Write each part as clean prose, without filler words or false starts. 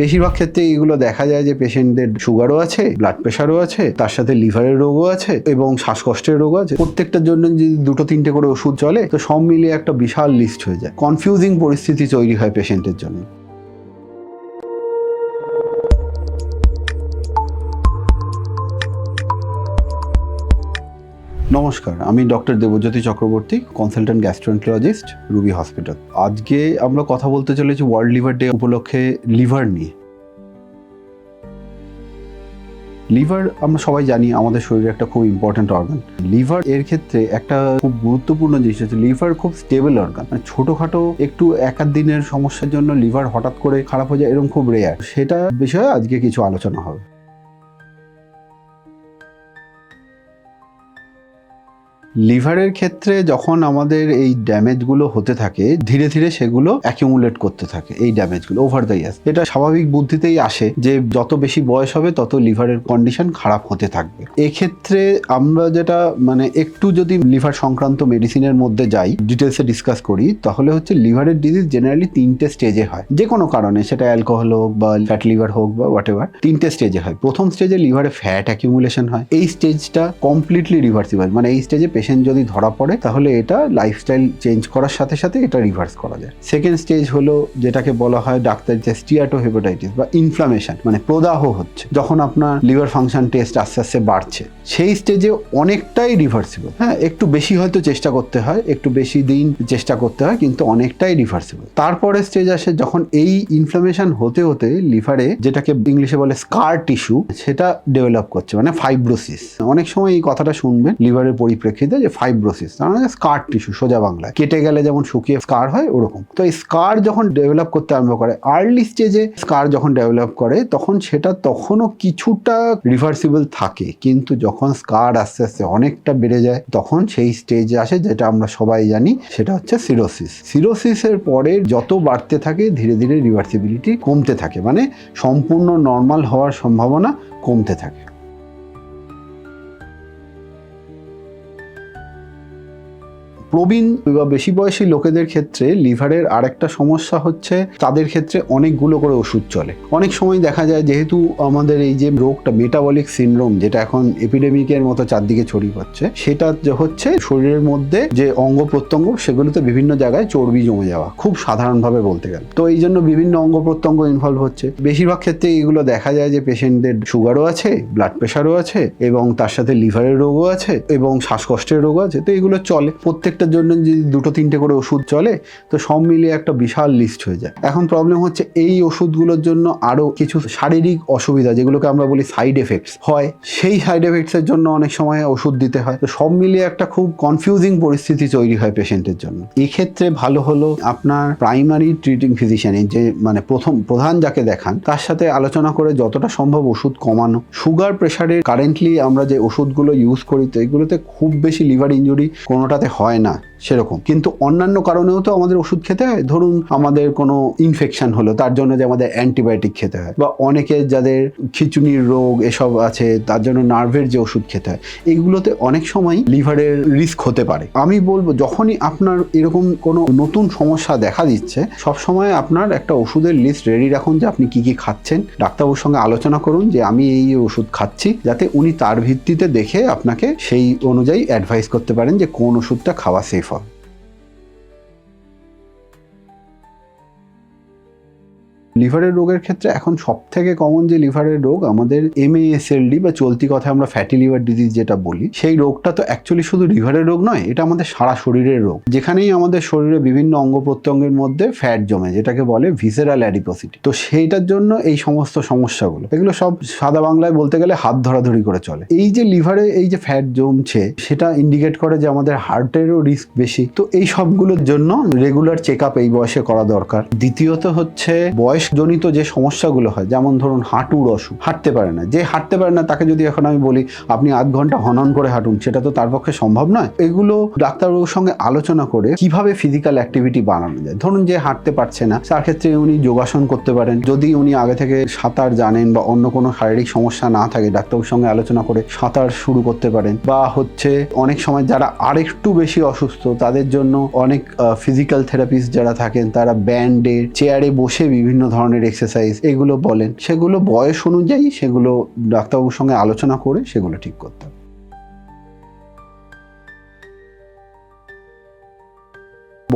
বেশিরভাগ ক্ষেত্রে এগুলো দেখা যায় যে পেশেন্টদের সুগারও আছে, ব্লাড প্রেশারও আছে, তার সাথে লিভারের রোগও আছে এবং শ্বাসকষ্টের রোগও আছে। প্রত্যেকটার জন্য যদি 2-3টে করে ওষুধ চলে তো সব মিলিয়ে একটা বিশাল লিস্ট হয়ে যায়। কনফিউজিং পরিস্থিতি তৈরি হয় পেশেন্টের জন্য। নমস্কার, আমি doctor Debjyoti Chakraborty, consultant gastroenterologist, Ruby hospital. আজকে আমরা কথা বলতে চলেছি ওয়ার্ল্ড লিভার ডে উপলক্ষে লিভার নিয়ে। লিভার আমরা সবাই জানি আমাদের শরীরে একটা খুব ইম্পর্ট্যান্ট অর্গান। লিভার এর ক্ষেত্রে একটা খুব গুরুত্বপূর্ণ জিনিস হচ্ছে লিভার খুব স্টেবল অর্গান। মানে ছোটোখাটো একটু এক দিনের সমস্যার জন্য লিভার হঠাৎ করে খারাপ হয়ে যায় এরকম খুব রেয়ার। সেটা বিষয়ে আজকে কিছু আলোচনা হবে। লিভারের ক্ষেত্রে যখন আমাদের এই ড্যামেজগুলো হতে থাকে ধীরে ধীরে সেগুলো অ্যাকিউমুলেট করতে থাকে, এই ড্যামেজগুলো ওভার দ্য ইয়ার্স। এটা স্বাভাবিক বুদ্ধিতেই আসে যে যত বেশি বয়স হবে তত লিভারের কন্ডিশন খারাপ হতে থাকবে। এক্ষেত্রে আমরা যেটা একটু যদি লিভার সংক্রান্ত মেডিসিনের মধ্যে যাই, ডিটেলসে ডিসকাস করি, তাহলে হচ্ছে লিভারের ডিজিজ জেনারেলি 3টে স্টেজে হয়। যে কোনো কারণে, সেটা অ্যালকোহল হোক বা ফ্যাট লিভার হোক বা হোয়াট এভার, 3টে স্টেজে হয়। প্রথম স্টেজে লিভারে ফ্যাট অ্যাকিউমুলেশন হয়। এই স্টেজটা কমপ্লিটলি রিভার্সিবল। এই স্টেজে পেশেন্ট যদি ধরা পড়ে তাহলে এটা লাইফস্টাইল চেঞ্জ করার সাথে সাথে এটা রিভার্স করা যায়। সেকেন্ড স্টেজ হলো যেটাকে বলা হয় ডাক্তারিতে স্টিয়াটোহেপাটাইটিস বা ইনফ্লামেশন, প্রদাহ হচ্ছে। যখন আপনার লিভার ফাংশন টেস্ট আস্তে আস্তে বাড়ছে, সেই স্টেজে অনেকটাই রিভার্সিবল। একটু বেশি হয়তো চেষ্টা করতে হয়, একটু বেশি দিন চেষ্টা করতে হয়, কিন্তু অনেকটাই রিভার্সিবল। তারপরে স্টেজ আসে যখন এই ইনফ্লামেশন হতে হতে লিভারে যেটাকে ইংলিশে বলে স্কার টিস্যু, সেটা ডেভেলপ করছে, ফাইব্রোসিস। অনেক সময় এই কথাটা শুনবেন লিভারের পরিপ্রেক্ষিতে যে ফাইব্রোসিস, তার স্কার টিস্যু, সোজা বাংলায় কেটে গেলে যেমন শুকিয়ে স্কার হয় ওরকম। তো এই স্কার যখন ডেভেলপ করতে আরম্ভ করে, আর্লি স্টেজে স্কার যখন ডেভেলপ করে তখন সেটা তখনও কিছুটা রিভার্সিবল থাকে, কিন্তু যখন স্কার আস্তে আস্তে অনেকটা বেড়ে যায় তখন সেই স্টেজে আসে যেটা আমরা সবাই জানি, সেটা হচ্ছে সিরোসিস। সিরোসিসের পরে যত বাড়তে থাকে ধীরে ধীরে রিভার্সিবিলিটি কমতে থাকে, সম্পূর্ণ নর্মাল হওয়ার সম্ভাবনা কমতে থাকে। প্রবীণ বা বেশি বয়সী লোকেদের ক্ষেত্রে লিভারের আরেকটা সমস্যা হচ্ছে তাদের ক্ষেত্রে অনেকগুলো করে ওষুধ চলে। অনেক সময় দেখা যায় যেহেতু আমাদের এই যে রোগটা মেটাবলিক সিনড্রোম, যেটা এখন এপিডেমিকের মতো চারদিকে ছড়িয়ে পড়ছে, সেটা হচ্ছে শরীরের মধ্যে যে অঙ্গ প্রত্যঙ্গ সেগুলোতে বিভিন্ন জায়গায় চর্বি জমে যাওয়া, খুব সাধারণভাবে বলতে গেলে। তো এই জন্য বিভিন্ন অঙ্গ প্রত্যঙ্গ ইনভলভ হচ্ছে। বেশিরভাগ ক্ষেত্রে এগুলো দেখা যায় যে পেশেন্টদের সুগারও আছে, ব্লাড প্রেশারও আছে এবং তার সাথে লিভারের রোগও আছে এবং শ্বাসকষ্টের রোগও আছে। তো এগুলো চলে। প্রত্যেকটার জন্য যদি 2-3টে করে ওষুধ চলে তো সব মিলিয়ে একটা বিশাল লিস্ট হয়ে যায়। এখন প্রবলেম হচ্ছে এই ওষুধগুলোর জন্য আরো কিছু শারীরিক অসুবিধা, যেগুলোকে আমরা বলি সাইড এফেক্টস হয়, সেই সাইড এফেক্টস এর জন্য অনেক সময় ওষুধ দিতে হয়। তো সব মিলিয়ে একটা খুব কনফিউজিং পরিস্থিতি তৈরি হয় পেশেন্টের জন্য। এক্ষেত্রে ভালো হলো আপনার প্রাইমারি ট্রিটিং ফিজিশিয়ানের যে প্রধান যাকে দেখান, তার সাথে আলোচনা করে যতটা সম্ভব ওষুধ কমানো। সুগার প্রেশারের কারেন্টলি আমরা যে ওষুধগুলো ইউজ করি তো এগুলোতে খুব বেশি লিভার ইনজুরি কোনোটাতে হয় না সেরকম, কিন্তু অন্যান্য কারণেও তো আমাদের ওষুধ খেতে হয়। ধরুন আমাদের কোনো ইনফেকশন হলো, তার জন্য যে আমাদের অ্যান্টিবায়োটিক খেতে হয়, বা অনেকের যাদের খিঁচুনির রোগ এসব আছে তার জন্য নার্ভের যে ওষুধ খেতে হয়, এইগুলোতে অনেক সময় লিভারের রিস্ক হতে পারে। আমি বলবো যখনই আপনার এরকম কোনো নতুন সমস্যা দেখা দিচ্ছে, সবসময় আপনার একটা ওষুধের লিস্ট রেডি রাখুন যে আপনি কি কি খাচ্ছেন। ডাক্তারবাবুর সঙ্গে আলোচনা করুন যে আমি এই ওষুধ খাচ্ছি, যাতে উনি তার ভিত্তিতে দেখে আপনাকে সেই অনুযায়ী অ্যাডভাইস করতে পারেন যে কোন ওষুধটা খাওয়া সেফ হবে। লিভারের রোগের ক্ষেত্রে এখন সব থেকে কমন যে লিভারের রোগ আমাদের MASLD বা চলতি কথা আমরা ফ্যাটি লিভার ডিজিজ যেটা বলি, সেই রোগটা তো অ্যাকচুয়ালি শুধু লিভারের রোগ নয়, এটা আমাদের সারা শরীরের রোগ। যেখানেই আমাদের শরীরে বিভিন্ন অঙ্গ প্রত্যঙ্গের মধ্যে ফ্যাট জমে, যেটাকে বলে ভিসেরাল অ্যাডিপোসিটি। তো সেইটার জন্য এই সমস্ত সমস্যাগুলো, এগুলো সব সাদা বাংলায় বলতে গেলে হাত ধরাধরি করে চলে। এই যে লিভারে এই যে ফ্যাট জমছে, সেটা ইন্ডিকেট করে যে আমাদের হার্টেরও রিস্ক বেশি। তো এই সবগুলোর জন্য রেগুলার চেক আপ এই বয়সে করা দরকার। দ্বিতীয়ত হচ্ছে বয়সজনিত যে সমস্যাগুলো হয়, যেমন ধরুন হাঁটুর অসুখ, হাঁটতে পারে না, যে হাঁটতে পারে না তাকে যদি এখন আমি বলি আপনি আধ ঘন্টা হনন করে হাঁটুন, সেটা তো তার পক্ষে সম্ভব নয়। এগুলো ডাক্তারবাবুর সঙ্গে আলোচনা করে কিভাবে ফিজিক্যাল অ্যাক্টিভিটি বানানো যায়। ধরুন যে হাঁটতে পারছে না, তার ক্ষেত্রে উনি যোগাসন করতে পারেন। যদি উনি আগে থেকে সাঁতার জানেন বা অন্য কোনো শারীরিক সমস্যা না থাকে, ডাক্তারবাবুর সঙ্গে আলোচনা করে সাঁতার শুরু করতে পারেন। বা হচ্ছে অনেক সময় যারা আরেকটু বেশি অসুস্থ তাদের জন্য অনেক ফিজিক্যাল থেরাপিস্ট যারা থাকেন, তারা ব্যান্ডে চেয়ারে বসে বিভিন্ন ধরনের ধরনের এক্সারসাইজ এগুলো বলেন, সেগুলো বয়স অনুযায়ী সেগুলো ডাক্তারবাবুর সঙ্গে আলোচনা করে সেগুলো ঠিক করতে হবে।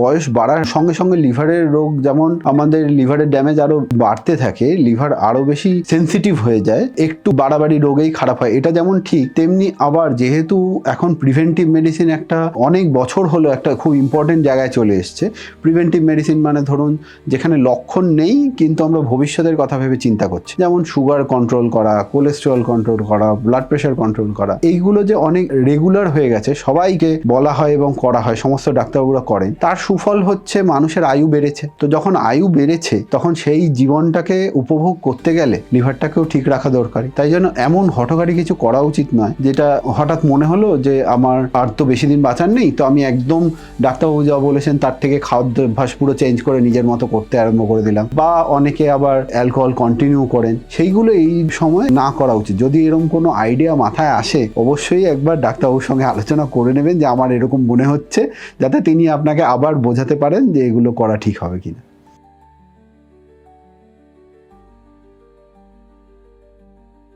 বয়স বাড়ার সঙ্গে সঙ্গে লিভারের রোগ, যেমন আমাদের লিভারের ড্যামেজ আরো বাড়তে থাকে, লিভার আরো বেশি সেন্সিটিভ হয়ে যায়, একটু বাড়াবাড়ি রোগেই খারাপ হয়, এটা যেমন ঠিক, তেমনি আবার যেহেতু এখন প্রিভেন্টিভ মেডিসিন একটা অনেক বছর হলো একটা খুব ইম্পর্টেন্ট জায়গায় চলে এসছে। প্রিভেন্টিভ মেডিসিন মানে ধরুন যেখানে লক্ষণ নেই কিন্তু আমরা ভবিষ্যতের কথা ভেবে চিন্তা করছি, যেমন সুগার কন্ট্রোল করা, কোলেস্টেরল কন্ট্রোল করা, ব্লাড প্রেশার কন্ট্রোল করা, এইগুলো যে অনেক রেগুলার হয়ে গেছে, সবাইকে বলা হয় এবং করা হয়, সমস্ত ডাক্তারবাবুরা করেন, তার সুফল হচ্ছে মানুষের আয়ু বেড়েছে। তো যখন আয়ু বেড়েছে তখন সেই জীবনটাকে উপভোগ করতে গেলে লিভারটাকেও ঠিক রাখা দরকারি। তাই জন্য এমন হঠকারী কিছু করা উচিত নয়, যেটা হঠাৎ মনে হলো যে আমার আর তো বেশি দিন বাঁচার নেই, তো আমি একদম ডাক্তারবাবু যা বলেছেন তার থেকে খাদ্যাভ্যাস পুরো চেঞ্জ করে নিজের মতো করতে আরম্ভ করে দিলাম। বা অনেকে আবার অ্যালকোহল কন্টিনিউ করেন, সেইগুলো এই সময় না করা উচিত। যদি এরকম কোনো আইডিয়া মাথায় আসে অবশ্যই একবার ডাক্তারবাবুর সঙ্গে আলোচনা করে নেবেন যে আমার এরকম মনে হচ্ছে, যাতে তিনি আপনাকে আবার বোঝাতে পারেন যে এগুলো করা ঠিক হবে কিনা।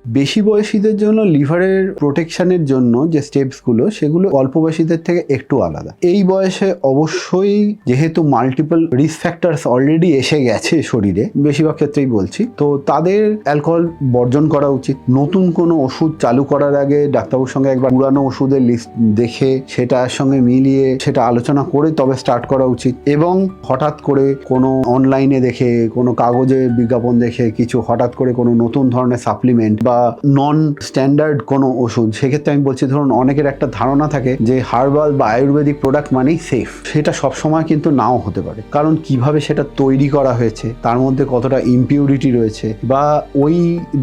বেশি বয়সীদের জন্য লিভারের প্রোটেকশনের জন্য যে স্টেপসগুলো, সেগুলো অল্প বয়সীদের থেকে একটু আলাদা। এই বয়সে অবশ্যই যেহেতু মাল্টিপল রিস্ক ফ্যাক্টরস অলরেডি এসে গেছে শরীরে, বেশিরভাগ ক্ষেত্রেই বলছি, তো তাদের অ্যালকোহল বর্জন করা উচিত। নতুন কোনো ওষুধ চালু করার আগে ডাক্তারবাবুর সঙ্গে একবার পুরানো ওষুধের লিস্ট দেখে সেটার সঙ্গে মিলিয়ে সেটা আলোচনা করে তবে স্টার্ট করা উচিত। এবং হঠাৎ করে কোনো অনলাইনে দেখে, কোনো কাগজে বিজ্ঞাপন দেখে কিছু হঠাৎ করে কোনো নতুন ধরনের সাপ্লিমেন্ট বা নন স্ট্যান্ডার্ড কোনো ওষুধ, সেক্ষেত্রে আমি বলছি, ধরুন অনেকের একটা ধারণা থাকে যে হার্বাল বা আয়ুর্বেদিক প্রোডাক্ট মানেই সেফ। সেটা সবসময় কিন্তু নাও হতে পারে, কারণ কিভাবে সেটা তৈরি করা হয়েছে, তার মধ্যে কতটা ইমপিউরিটি রয়েছে, বা ওই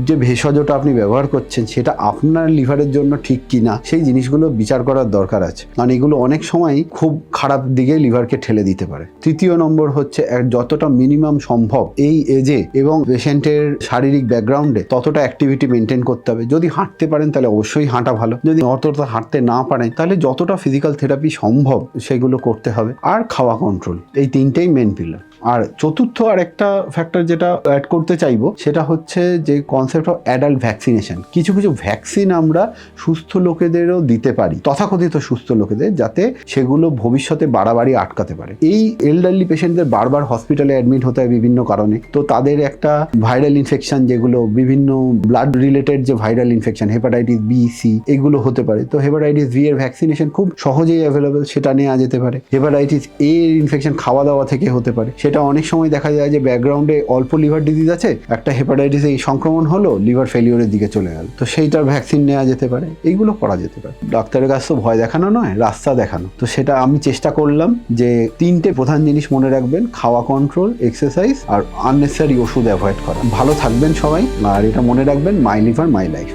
যে ভেষজটা আপনি ব্যবহার করছেন সেটা আপনার লিভারের জন্য ঠিক কিনা, সেই জিনিসগুলো বিচার করার দরকার আছে, কারণ এগুলো অনেক সময় খুব খারাপ দিকে লিভারকে ঠেলে দিতে পারে। তৃতীয় নম্বর হচ্ছে যতটা মিনিমাম সম্ভব এই এজে এবং পেশেন্টের শারীরিক ব্যাকগ্রাউন্ডে ততটা অ্যাক্টিভিটি মেনটেন করতে হবে। যদি হাঁটতে পারেন তাহলে অবশ্যই হাঁটা ভালো, যদি অতটা হাঁটতে না পারেন তাহলে যতটা ফিজিক্যাল থেরাপি সম্ভব সেগুলো করতে হবে। আর খাওয়া কন্ট্রোল, এই তিনটেই মেন পিলার। আর চতুর্থ আর একটা ফ্যাক্টর যেটা অ্যাড করতে চাইবো সেটা হচ্ছে যে কনসেপ্ট অফ অ্যাডাল্ট ভ্যাকসিনেশন। কিছু কিছু ভ্যাকসিন আমরা সুস্থ লোকেদেরও দিতে পারি, তথাকথিত সুস্থ লোকেদের, যাতে সেগুলো ভবিষ্যতে বাড়াবাড়ি আটকাতে পারে। এই এল্ডারলি পেশেন্টদের বারবার হসপিটালে অ্যাডমিট হতে হয় বিভিন্ন কারণে, তো তাদের একটা ভাইরাল ইনফেকশন, যেগুলো বিভিন্ন ব্লাড রিলেটেড যে viral infection, hepatitis B, C, এগুলো হতে পারে। তো হেপাটাইটিস বি এর ভ্যাকসিনেশন খুব সহজেই অ্যাভেলেবেল, সেটা নেওয়া যেতে পারে। হেপাটাইটিস এ এর ইনফেকশন খাওয়া দাওয়া থেকে হতে পারে, সেটা অনেক সময় দেখা যায় যে ব্যাকগ্রাউন্ডে অল্প লিভার ডিজিজ আছে, একটা হেপাটাইটিস এই সংক্রমণ হলো, লিভার ফেলিওরের দিকে চলে গেল, তো সেইটার ভ্যাকসিন নেওয়া যেতে পারে। এইগুলো করা যেতে পারে। ডাক্তারের কাছে তো ভয় দেখানো নয়, রাস্তা দেখানো। তো সেটা আমি চেষ্টা করলাম যে তিনটে প্রধান জিনিস মনে রাখবেন: খাওয়া কন্ট্রোল, এক্সারসাইজ আর আননেসেসারি ওষুধ অ্যাভয়েড করা। ভালো থাকবেন সবাই, আর এটা মনে রাখবেন, মাই লিভার মাই লাইফ।